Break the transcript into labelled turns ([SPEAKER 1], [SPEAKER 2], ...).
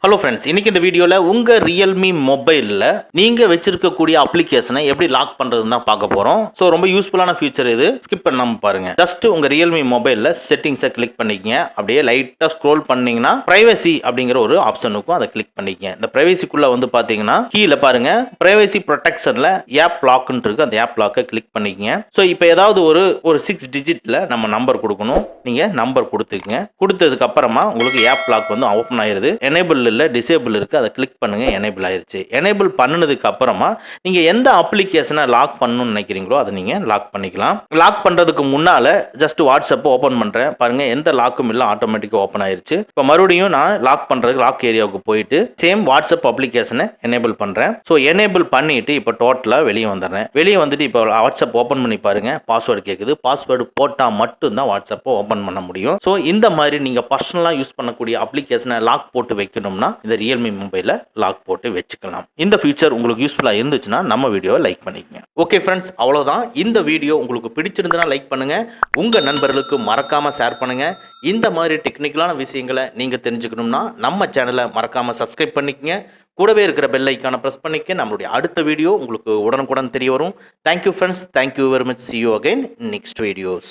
[SPEAKER 1] Hello friends, இன்னைக்கு இந்த வீடியோவில் உங்கள் ரியல்மி மொபைலில் நீங்கள் வச்சிருக்கக்கூடிய அப்ளிகேஷனை எப்படி லாக் பண்ணுறதுன்னு தான் பார்க்க போகிறோம். ஸோ ரொம்ப யூஸ்ஃபுல்லான ஃபீச்சர் இது, ஸ்கிப் பண்ணாமல் பாருங்கள். ஜஸ்ட் உங்கள் ரியல்மி மொபைலில் செட்டிங்ஸை கிளிக் பண்ணிக்கங்க. அப்படியே லைட்டாக ஸ்க்ரோல் பண்ணிங்கன்னா ப்ரைவசி அப்படிங்கிற ஒரு ஆப்ஷன் இருக்கும், அதை கிளிக் பண்ணிக்கங்க. இந்த ப்ரைவசிக்குள்ளே வந்து பார்த்தீங்கன்னா கீழே பாருங்கள், ப்ரைவசி ப்ரொடெக்ஷனில் ஆப் லாக்னு இருக்குது, அந்த ஆப் லாக்கை கிளிக் பண்ணிக்கங்க. ஸோ இப்போ ஏதாவது ஒரு 6 டிஜிட்டில் நம்ம நம்பர் கொடுக்கணும். நீங்கள் நம்பர் கொடுத்துக்கங்க. கொடுத்ததுக்கு அப்புறமா உங்களுக்கு ஆப் லாக் வந்து ஓப்பன் ஆயிருது. எனேபிள் இல்லை, டிசேபிள் இருக்குது, அதை கிளிக் பண்ணுங்கள். எனேபிள் ஆயிருச்சு. எனேபிள் பண்ணினதுக்கு அப்புறமா நீங்கள் எந்த அப்ளிகேஷனை லாக் பண்ணணும்னு நினைக்கிறீங்களோ அதை நீங்கள் லாக் பண்ணிக்கலாம். லாக் பண்ணுறதுக்கு முன்னால் ஜஸ்ட் வாட்ஸ்அப்பை ஓப்பன் பண்ணுறேன் பாருங்கள், எந்த லாக்கும் இல்லை, ஆட்டோமேட்டிக்காக ஓப்பன் ஆயிருச்சு. இப்போ மறுபடியும் நான் லாக் பண்ணுறதுக்கு லாக் ஏரியாவுக்கு போயிட்டு சேம் வாட்ஸ்அப் அப்ளிகேஷனை எனேபிள் பண்ணுறேன். ஸோ எனேபிள் பண்ணிட்டு இப்போ டோட்டலாக வெளியே வந்துடுறேன். வெளியே வந்துட்டு இப்போ வாட்ஸ்அப் ஓப்பன் பண்ணி பாருங்கள், பாஸ்வேர்டு கேட்குது. பாஸ்வேர்டு போட்டால் மட்டும்தான் வாட்ஸ்அப்பை ஓப்பன் பண்ண முடியும். ஸோ இந்த மாதிரி நீங்கள் பர்சனலாக யூஸ் பண்ணக்கூடிய அப்ளிகேஷனை லாக் போட்டு வைக்கணும்னா இந்த ரியல்மி மொபைல லாக் போட்டு வச்சுக்கலாம். இந்த ஃபீச்சர் உங்களுக்கு யூஸ்ஃபுல்லா இருந்துச்சுன்னா நம்ம வீடியோவை லைக் பண்ணிக்கங்க. ஓகே ஃப்ரெண்ட்ஸ், அவ்வளவுதான். இந்த வீடியோ உங்களுக்கு பிடிச்சிருந்தா லைக் பண்ணுங்க, உங்க நண்பர்களுக்கு மறக்காம ஷேர் பண்ணுங்க. இந்த மாதிரி டெக்னிக்கலான விஷயங்களை நீங்க தெரிஞ்சுக்கணும்னா நம்ம சேனலை மறக்காம சப்ஸ்கிரைப் பண்ணிக்கங்க. கூடவே இருக்கிற பெல் ஐக்கானை பிரஸ் பண்ணிக்க. நம்மளுடைய அடுத்த வீடியோ உங்களுக்கு உடனுக்குடன் தெரிய வரும். Thank you friends, thank you very much. See you again in next videos.